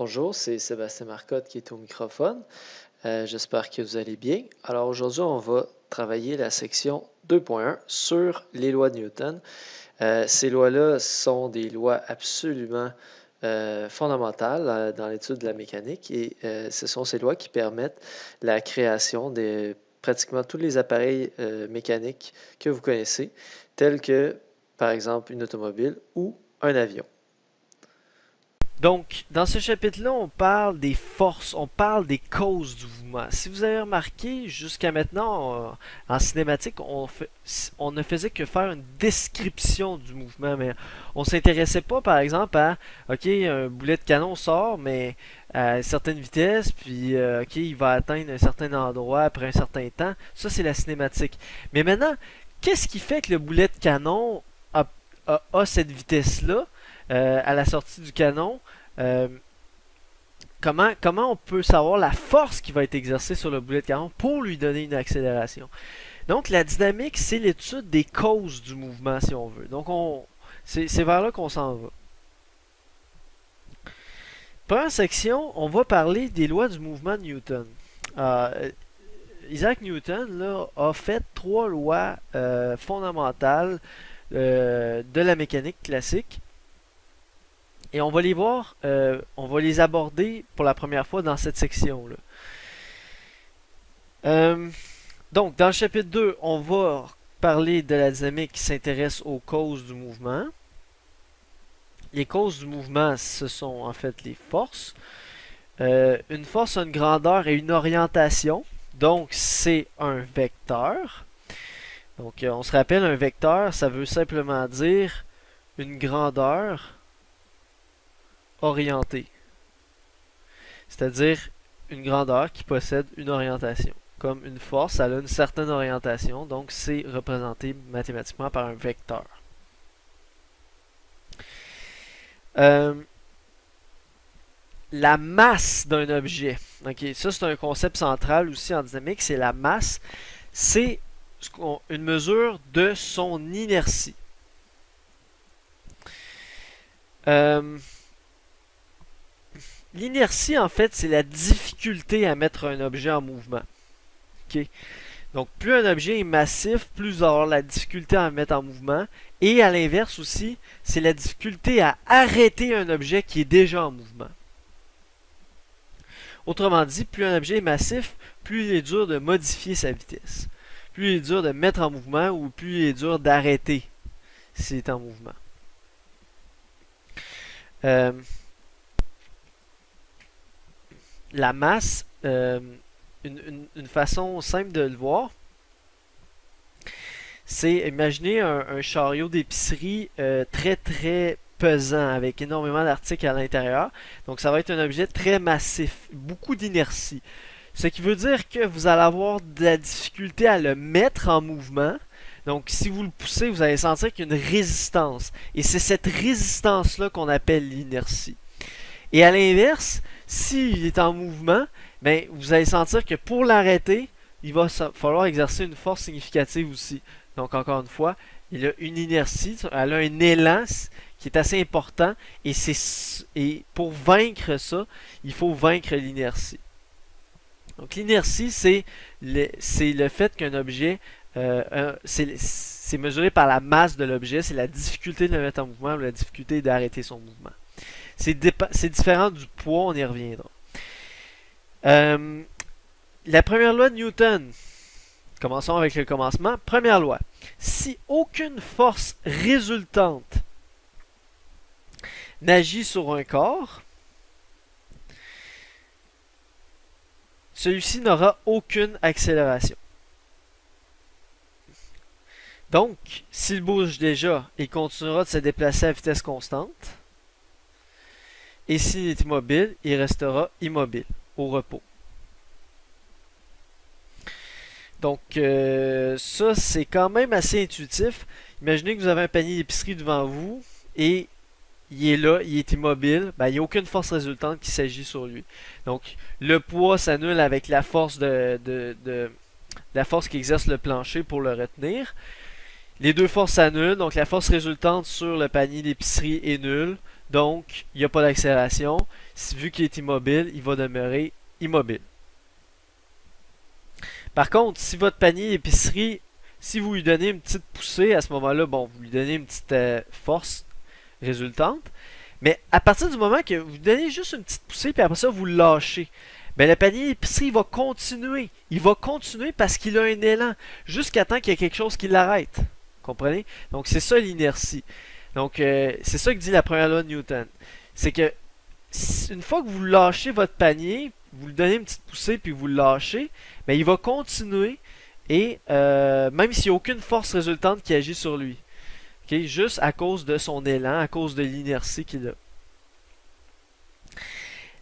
Bonjour, c'est Sébastien Marcotte qui est au microphone. J'espère que vous allez bien. Alors aujourd'hui, on va travailler la section 2.1 sur les lois de Newton. Ces lois-là sont des lois absolument fondamentales dans l'étude de la mécanique et ce sont ces lois qui permettent la création de pratiquement tous les appareils mécaniques que vous connaissez, tels que par exemple une automobile ou un avion. Donc, dans ce chapitre-là, on parle des forces, on parle des causes du mouvement. Si vous avez remarqué, jusqu'à maintenant, en cinématique, on ne faisait que faire une description du mouvement, mais on s'intéressait pas, par exemple, à, ok, un boulet de canon sort, mais à une certaine vitesse, puis, ok, il va atteindre un certain endroit après un certain temps. Ça, c'est la cinématique. Mais maintenant, qu'est-ce qui fait que le boulet de canon a cette vitesse-là à la sortie du canon? Euh, comment on peut savoir la force qui va être exercée sur le boulet de canon pour lui donner une accélération? Donc la dynamique, c'est l'étude des causes du mouvement, si on veut. Donc c'est vers là qu'on s'en va. Première section, on va parler des lois du mouvement de Newton. Isaac Newton là, a fait trois lois fondamentales de la mécanique classique. Et on va les voir, on va les aborder pour la première fois dans cette section-là. Donc, dans le chapitre 2, on va parler de la dynamique qui s'intéresse aux causes du mouvement. Les causes du mouvement, ce sont en fait les forces. Une force a une grandeur et une orientation. Donc, c'est un vecteur. Donc, on se rappelle, un vecteur, ça veut simplement dire une grandeur orientée. C'est-à-dire une grandeur qui possède une orientation. Comme une force, elle a une certaine orientation, donc c'est représenté mathématiquement par un vecteur. La masse d'un objet. Okay, ça, c'est un concept central aussi en dynamique, c'est la masse. C'est une mesure de son inertie. L'inertie, en fait, c'est la difficulté à mettre un objet en mouvement. Okay? Donc, plus un objet est massif, plus il va avoir la difficulté à le mettre en mouvement. Et à l'inverse aussi, c'est la difficulté à arrêter un objet qui est déjà en mouvement. Autrement dit, plus un objet est massif, plus il est dur de modifier sa vitesse. Plus il est dur de mettre en mouvement ou plus il est dur d'arrêter s'il est en mouvement. La masse, une façon simple de le voir, c'est imaginer un chariot d'épicerie très très pesant avec énormément d'articles à l'intérieur. Donc ça va être un objet très massif, beaucoup d'inertie. Ce qui veut dire que vous allez avoir de la difficulté à le mettre en mouvement. Donc si vous le poussez, vous allez sentir qu'il y a une résistance. Et c'est cette résistance-là qu'on appelle l'inertie. Et à l'inverse, s'il est en mouvement, ben, vous allez sentir que pour l'arrêter, il va falloir exercer une force significative aussi. Donc encore une fois, il a une inertie, elle a un élan qui est assez important et pour vaincre ça, il faut vaincre l'inertie. Donc l'inertie, c'est le fait qu'un objet, c'est mesuré par la masse de l'objet, c'est la difficulté de le mettre en mouvement ou la difficulté d'arrêter son mouvement. C'est différent du poids, on y reviendra. La première loi de Newton. Commençons avec le commencement. Première loi. Si aucune force résultante n'agit sur un corps, celui-ci n'aura aucune accélération. Donc, s'il bouge déjà, il continuera de se déplacer à vitesse constante. Et s'il est immobile, il restera immobile, au repos. Donc, ça, c'est quand même assez intuitif. Imaginez que vous avez un panier d'épicerie devant vous et il est là, il est immobile. Ben, il n'y a aucune force résultante qui s'agit sur lui. Donc, le poids s'annule avec la force la force qui exerce le plancher pour le retenir. Les deux forces s'annulent, donc la force résultante sur le panier d'épicerie est nulle. donc il n'y a pas d'accélération. Vu qu'il est immobile, il va demeurer immobile. Par contre, si votre panier d'épicerie, si vous lui donnez une petite poussée, à ce moment-là, bon, vous lui donnez une petite force résultante. Mais à partir du moment que vous donnez juste une petite poussée, puis après ça, vous le lâchez, ben le panier d'épicerie va continuer. Il va continuer parce qu'il a un élan, jusqu'à temps qu'il y ait quelque chose qui l'arrête. Comprenez? Donc c'est ça l'inertie. Donc c'est ça que dit la première loi de Newton. C'est que une fois que vous lâchez votre panier, vous lui donnez une petite poussée puis vous le lâchez, ben il va continuer et même s'il n'y a aucune force résultante qui agit sur lui. Okay? Juste à cause de son élan, à cause de l'inertie qu'il a.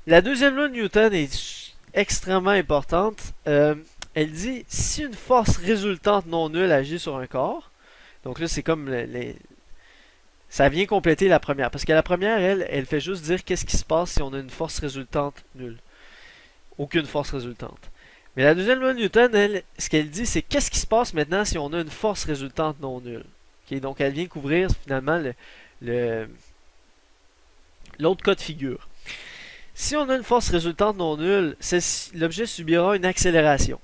La deuxième loi de Newton est extrêmement importante. Elle dit si une force résultante non nulle agit sur un corps, donc là c'est comme ça vient compléter la première. Parce que la première, elle fait juste dire qu'est-ce qui se passe si on a une force résultante nulle. Aucune force résultante. Mais la deuxième loi de Newton, elle, ce qu'elle dit, c'est qu'est-ce qui se passe maintenant si on a une force résultante non nulle. Okay, donc elle vient couvrir finalement l'autre cas de figure. Si on a une force résultante non nulle, l'objet subira une accélération.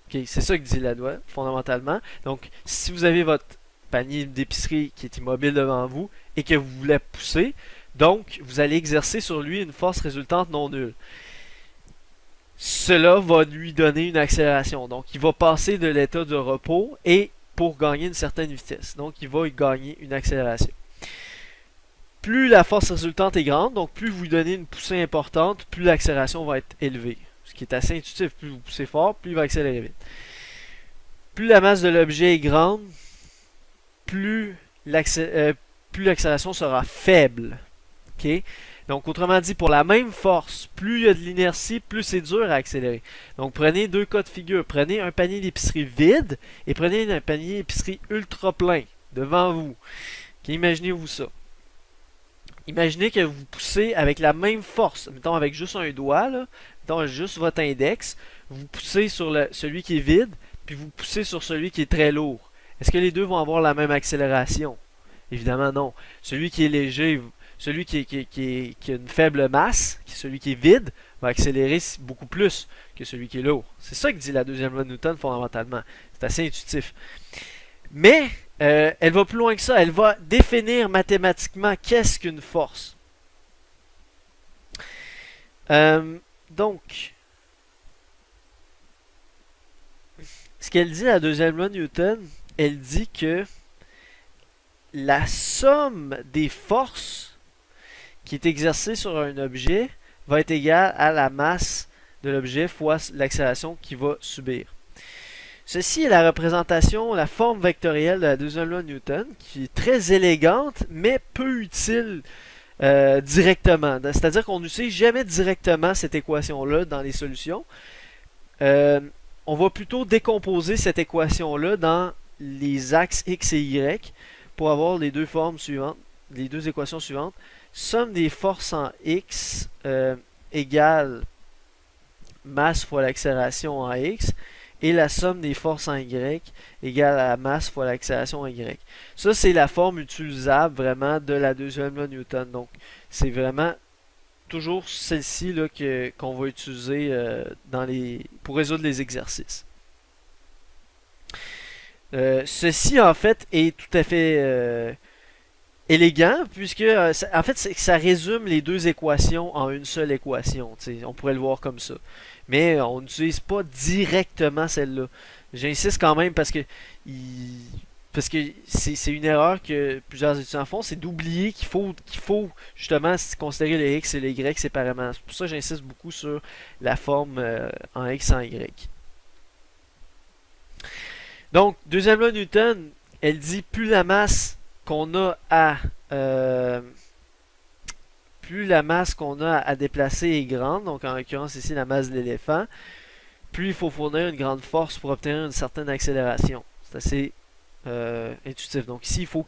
Okay, c'est ça que dit la loi, fondamentalement. Donc, si vous avez votre panier d'épicerie qui est immobile devant vous et que vous voulez pousser, donc vous allez exercer sur lui une force résultante non nulle. Cela va lui donner une accélération. Donc, il va passer de l'état de repos et pour gagner une certaine vitesse. Donc, il va gagner une accélération. Plus la force résultante est grande, donc plus vous lui donnez une poussée importante, plus l'accélération va être élevée. Ce qui est assez intuitif. Plus vous poussez fort, plus il va accélérer vite. Plus la masse de l'objet est grande, plus l'accélération sera faible. Okay? Donc, autrement dit, pour la même force, plus il y a de l'inertie, plus c'est dur à accélérer. Donc, prenez deux cas de figure. Prenez un panier d'épicerie vide et prenez un panier d'épicerie ultra plein devant vous. Okay? Imaginez-vous ça. Imaginez que vous poussez avec la même force, mettons avec juste un doigt, là, mettons juste votre index, vous poussez sur celui qui est vide, puis vous poussez sur celui qui est très lourd. Est-ce que les deux vont avoir la même accélération? Évidemment non. Celui qui est léger, celui qui a une faible masse, celui qui est vide, va accélérer beaucoup plus que celui qui est lourd. C'est ça que dit la deuxième loi de Newton fondamentalement. C'est assez intuitif. Mais elle va plus loin que ça. Elle va définir mathématiquement qu'est-ce qu'une force. Donc, ce qu'elle dit, la deuxième loi de Newton, elle dit que la somme des forces qui est exercée sur un objet va être égale à la masse de l'objet fois l'accélération qu'il va subir. Ceci est la représentation, la forme vectorielle de la deuxième loi de Newton, qui est très élégante, mais peu utile directement. C'est-à-dire qu'on n'utilise jamais directement cette équation-là dans les solutions. On va plutôt décomposer cette équation-là dans les axes x et y pour avoir les deux formes suivantes, les deux équations suivantes. Somme des forces en x égale masse fois l'accélération en x, et la somme des forces en y égale à la masse fois l'accélération en y. Ça, c'est la forme utilisable vraiment de la deuxième loi de Newton. Donc, c'est vraiment toujours celle-ci là, qu'on va utiliser pour résoudre les exercices. Ceci, en fait, est tout à fait élégant, puisque en fait, ça résume les deux équations en une seule équation. On pourrait le voir comme ça. Mais on n'utilise pas directement celle-là. J'insiste quand même parce que c'est une erreur que plusieurs étudiants font, c'est d'oublier qu'il faut justement considérer les x et les y séparément. C'est pour ça que j'insiste beaucoup sur la forme en x et en y. Donc, deuxième loi de Newton, elle dit plus la masse qu'on a à déplacer est grande, donc en l'occurrence ici la masse de l'éléphant, plus il faut fournir une grande force pour obtenir une certaine accélération. C'est assez intuitif. Donc ici, il faut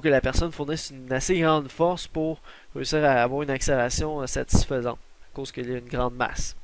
que la personne fournisse une assez grande force pour réussir à avoir une accélération satisfaisante, à cause qu'il y a une grande masse.